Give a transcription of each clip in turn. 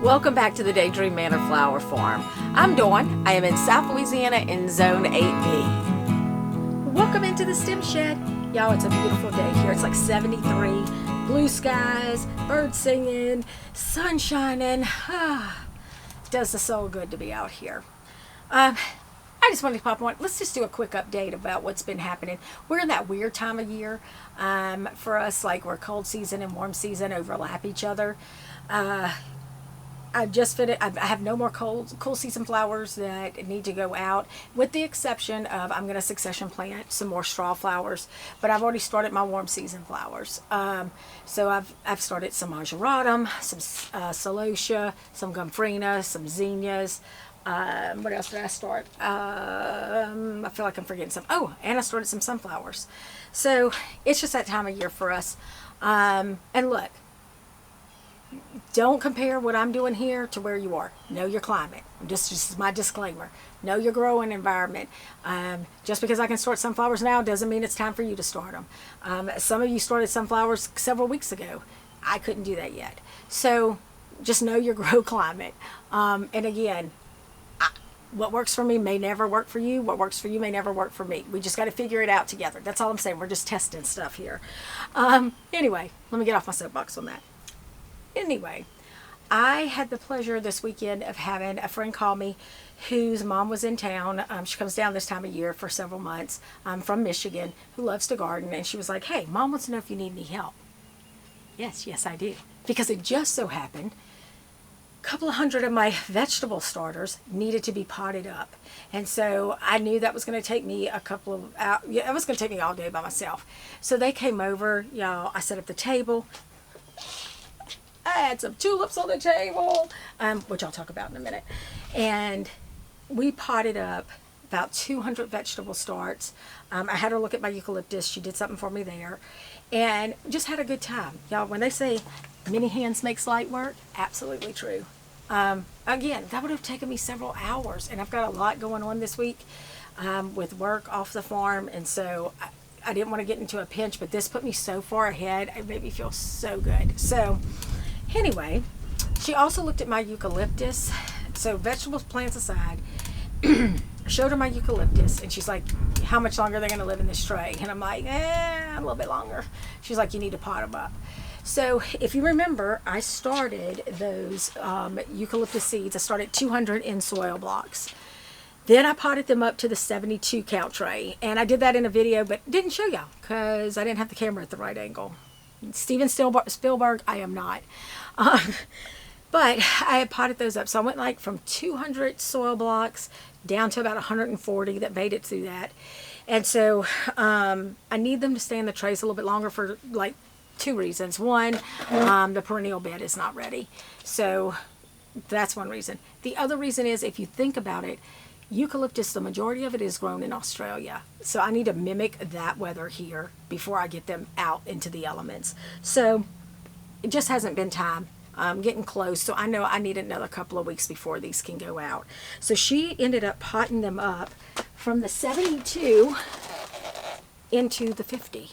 Welcome back to the Daydream Manor Flower Farm. I'm Dawn. I am in South Louisiana in Zone 8B. Welcome into the stem shed. Y'all, it's a beautiful day here. It's like 73, blue skies, birds singing, sun shining. It does the soul good to be out here. I just wanted to pop on. Let's just do a quick update about what's been happening. We're in that weird time of year for us, like where cold season and warm season overlap each other. I've just finished. I have no more cool season flowers that need to go out, with the exception of I'm going to succession plant some more straw flowers. But I've already started my warm season flowers. So I've started some ageratum, some celosia, some gomphrena, some zinnias. What else did I start? I feel like I'm forgetting some. Oh, and I started some sunflowers. So it's just that time of year for us. And look. Don't compare what I'm doing here to where you are. Know your climate. Just my disclaimer. Know your growing environment. Just because I can start sunflowers now doesn't mean it's time for you to start them. Some of you started sunflowers several weeks ago. I couldn't do that yet. So just know your grow climate. And again, what works for me may never work for you. What works for you may never work for me. We just got to figure it out together. That's all I'm saying. We're just testing stuff here. Anyway, let me get off my soapbox on that. Anyway, I had the pleasure this weekend of having a friend call me whose mom was in town. She comes down this time of year for several months from Michigan, who loves to garden. And she was like, hey, Mom wants to know if you need any help. Yes, I do. Because it just so happened a couple of hundred of my vegetable starters needed to be potted up. And so I knew that was going to take me it was going to take me all day by myself. So they came over, y'all. I set up the table. I had some tulips on the table, which I'll talk about in a minute. And we potted up about 200 vegetable starts. I had her look at my eucalyptus. She did something for me there. And just had a good time. Y'all, when they say many hands makes light work, absolutely true. Again, that would have taken me several hours. And I've got a lot going on this week with work off the farm. And so I didn't want to get into a pinch, but this put me so far ahead. It made me feel so good. So anyway, she also looked at my eucalyptus. So vegetables, plants aside, I showed her my eucalyptus, and she's like, how much longer are they going to live in this tray? And I'm like, a little bit longer. She's like, you need to pot them up. So if you remember, I started those eucalyptus seeds. I started 200 in soil blocks. Then I potted them up to the 72 count tray. And I did that in a video, but didn't show y'all because I didn't have the camera at the right angle. Steven Spielberg, I am not. But I had potted those up. So I went like from 200 soil blocks down to about 140 that made it through that. And so I need them to stay in the trays a little bit longer for like two reasons. One, the perennial bed is not ready. So that's one reason. The other reason is, if you think about it, eucalyptus, the majority of it is grown in Australia. So I need to mimic that weather here before I get them out into the elements. So it just hasn't been time. I'm getting close. So I know I need another couple of weeks before these can go out. So she ended up potting them up from the 72 into the 50.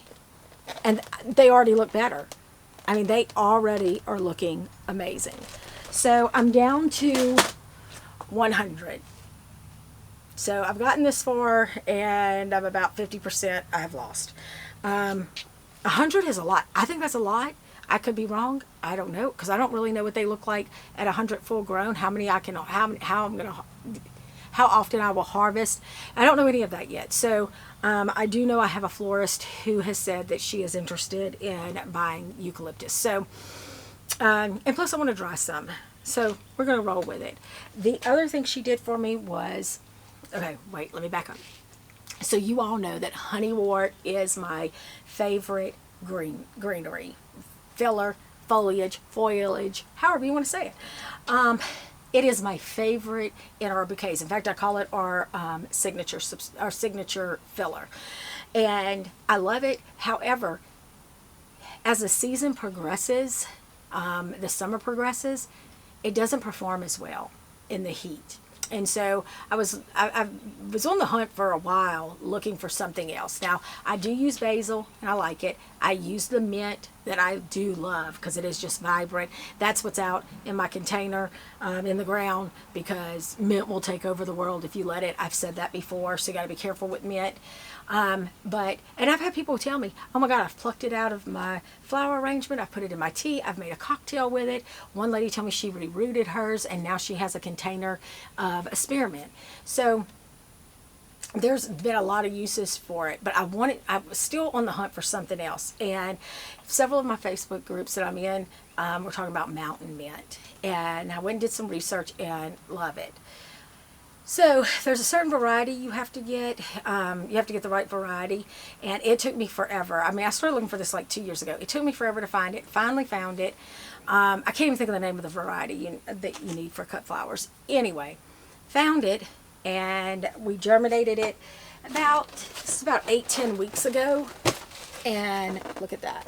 And they already look better. I mean, they already are looking amazing. So I'm down to 100. So I've gotten this far, and I'm about 50% I have lost. 100 is a lot. I think that's a lot. I could be wrong. I don't know, because I don't really know what they look like at 100 full grown. How often I will harvest. I don't know any of that yet. So I do know I have a florist who has said that she is interested in buying eucalyptus. So and plus I want to dry some. So we're going to roll with it. The other thing she did for me was, okay, wait, let me back up. So you all know that honeywort is my favorite greenery. Filler, foliage, however you want to say it. It is my favorite in our bouquets. In fact, I call it our signature filler. And I love it. However, as the season progresses, the summer progresses, it doesn't perform as well in the heat. And so I was on the hunt for a while looking for something else. Now, I do use basil, and I like it. I use the mint that I do love because it is just vibrant. That's what's out in my container in the ground, because mint will take over the world if you let it. I've said that before, so you got to be careful with mint. And I've had people tell me, oh my God, I've plucked it out of my flower arrangement. I've put it in my tea. I've made a cocktail with it. One lady told me she rooted hers, and now she has a container of spearmint. So there's been a lot of uses for it, but I was still on the hunt for something else. And several of my Facebook groups that I'm in, we're talking about mountain mint. And I went and did some research and love it. So there's a certain variety you have to get. You have to get the right variety. And it took me forever. I mean, I started looking for this like 2 years ago. It took me forever to find it. Finally found it. I can't even think of the name of the variety that you need for cut flowers. Anyway, found it. And we germinated it about 8-10 weeks ago. And look at that.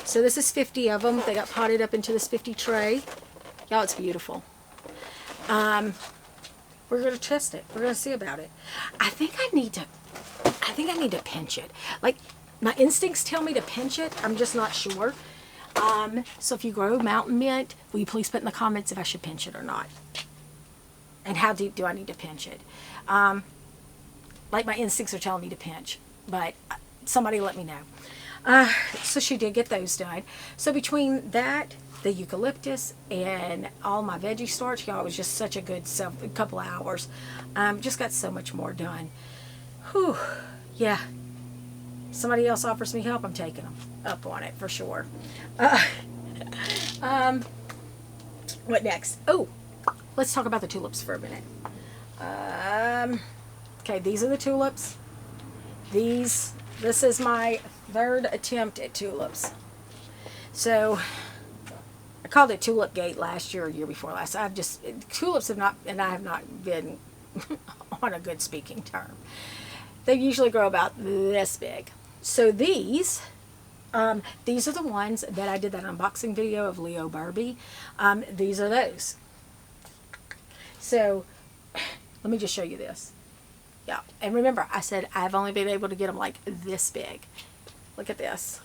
So this is 50 of them. They got potted up into this 50 tray. Y'all, it's beautiful. We're going to test it. We're going to see about it. I think I need to pinch it. Like, my instincts tell me to pinch it. I'm just not sure. So if you grow mountain mint, will you please put in the comments if I should pinch it or not? And how deep do I need to pinch it? Like, my instincts are telling me to pinch, but somebody let me know. So she did get those done. So between that, the eucalyptus, and all my veggie starch, y'all, it was just such a good couple of hours. Just got so much more done. Whew. Yeah. Somebody else offers me help, I'm taking them up on it for sure. What next? Oh, let's talk about the tulips for a minute. Okay, these are the tulips. This is my third attempt at tulips. So I called it Tulip Gate last year or year before last. Tulips have not been on a good speaking term. They usually grow about this big. So these are the ones that I did that unboxing video of Leo Barbie. These are those. So let me just show you this. Yeah, and remember, I said I've only been able to get them like this big. Look at this.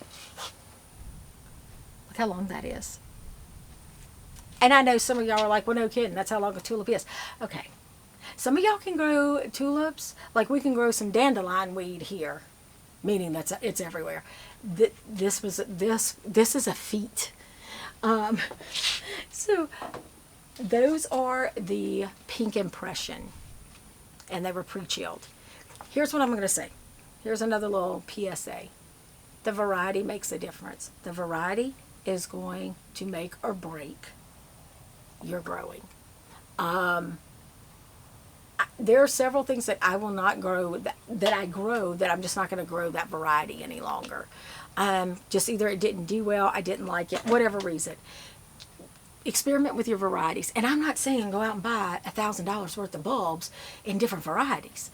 Look how long that is. And I know some of y'all are like, well, no kidding, that's how long a tulip is. Okay. Some of y'all can grow tulips, like we can grow some dandelion weed here, meaning it's everywhere. This is a feat. So those are the Pink Impression, and they were pre-chilled. Here's what I'm going to say. Here's another little PSA. The variety makes a difference. The variety is going to make or break your growing. There are several things that I will not grow, that I grow, that I'm just not going to grow that variety any longer. Just either it didn't do well, I didn't like it, whatever reason. Experiment with your varieties. And I'm not saying go out and buy $1,000 worth of bulbs in different varieties.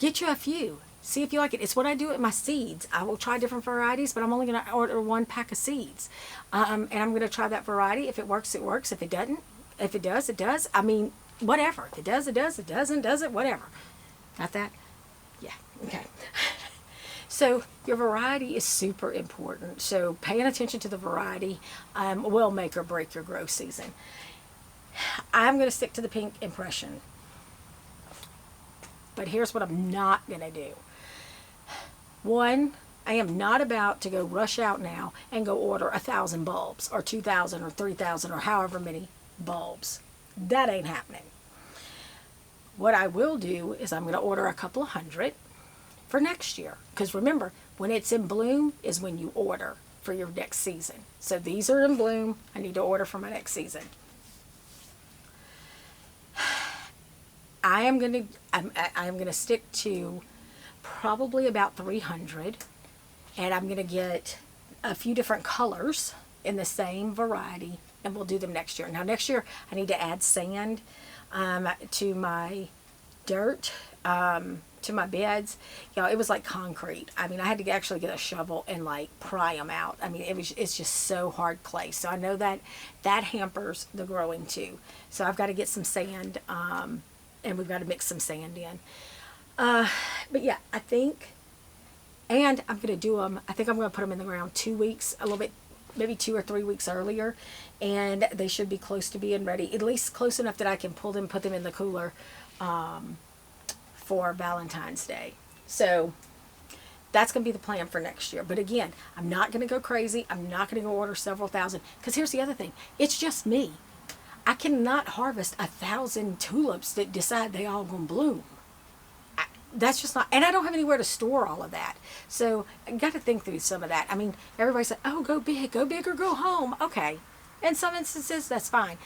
Get you a few. See if you like it. It's what I do with my seeds. I will try different varieties, but I'm only going to order 1 pack of seeds. And I'm going to try that variety. If it works, it works. If it doesn't, if it does, it does. I mean, whatever. If it does, it does. If it doesn't, does it. Whatever. Got that? Yeah. Okay. So your variety is super important. So paying attention to the variety will make or break your growth season. I'm going to stick to the Pink Impression. But here's what I'm not going to do. One, I am not about to go rush out now and go order 1,000 bulbs or 2,000 or 3,000 or however many bulbs. That ain't happening. What I will do is I'm going to order a couple of hundred for next year. Because remember, when it's in bloom is when you order for your next season. So these are in bloom. I need to order for my next season. I am going to stick to probably about 300, and I'm going to get a few different colors in the same variety, and we'll do them next year. Now next year I need to add sand to my dirt, to my beds. You know, it was like concrete. I mean, I had to actually get a shovel and like pry them out. I mean, it's just so hard clay. So I know that hampers the growing too. So I've got to get some sand, and we've got to mix some sand in. But yeah, I think And I'm going to do them, I think I'm going to put them in the ground 2 weeks, a little bit, maybe 2 or 3 weeks earlier. And they should be close to being ready, at least close enough that I can pull them, put them in the cooler for Valentine's Day. So that's going to be the plan for next year. But again, I'm not going to go crazy. I'm not going to go order several thousand. Because here's the other thing. It's just me. I cannot harvest 1,000 tulips that decide they all going to bloom. That's just not, and I don't have anywhere to store all of that. So I got to think through some of that. I mean, everybody said, oh, go big or go home. Okay. In some instances, that's fine.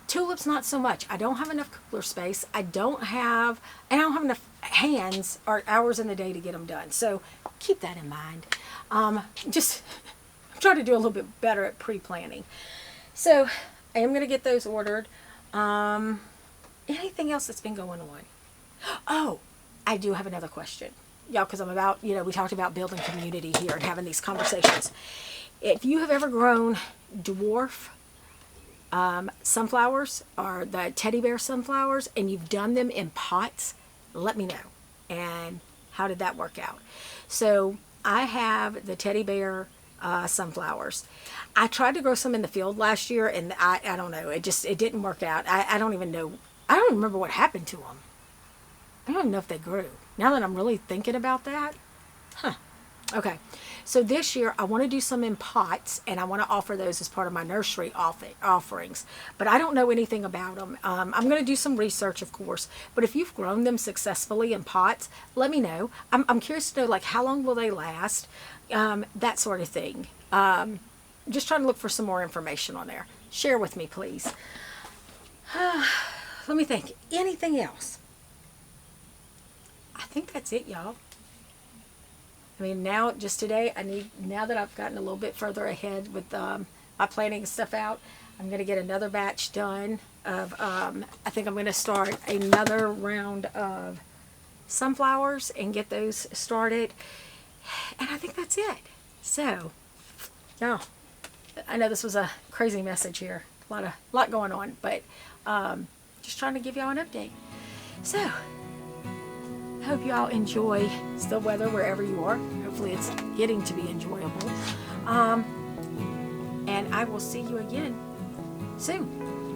Tulips, not so much. I don't have enough cooler space. I don't have enough hands or hours in the day to get them done. So keep that in mind. Just I'm trying to do a little bit better at pre-planning. So I am going to get those ordered. Anything else that's been going on? Oh, I do have another question. Y'all, because I'm about, we talked about building community here and having these conversations. If you have ever grown dwarf sunflowers or the teddy bear sunflowers and you've done them in pots, let me know. And how did that work out? So I have the teddy bear sunflowers. I tried to grow some in the field last year and I don't know. It didn't work out. I don't even know. I don't remember what happened to them. I don't even know if they grew. Now that I'm really thinking about that. Okay. So this year I want to do some in pots and I want to offer those as part of my nursery offerings. But I don't know anything about them. I'm going to do some research, of course. But if you've grown them successfully in pots, let me know. I'm curious to know, like, how long will they last? That sort of thing. Just trying to look for some more information on there. Share with me, please. Let me think. Anything else? I think that's it, y'all. I mean, now, just today, now that I've gotten a little bit further ahead with my planning stuff out, I'm going to get another batch done of, I think I'm going to start another round of sunflowers and get those started. And I think that's it. So, y'all, I know this was a crazy message here. A lot going on, but just trying to give y'all an update. So, I hope y'all enjoy the weather wherever you are. Hopefully it's getting to be enjoyable. And I will see you again soon.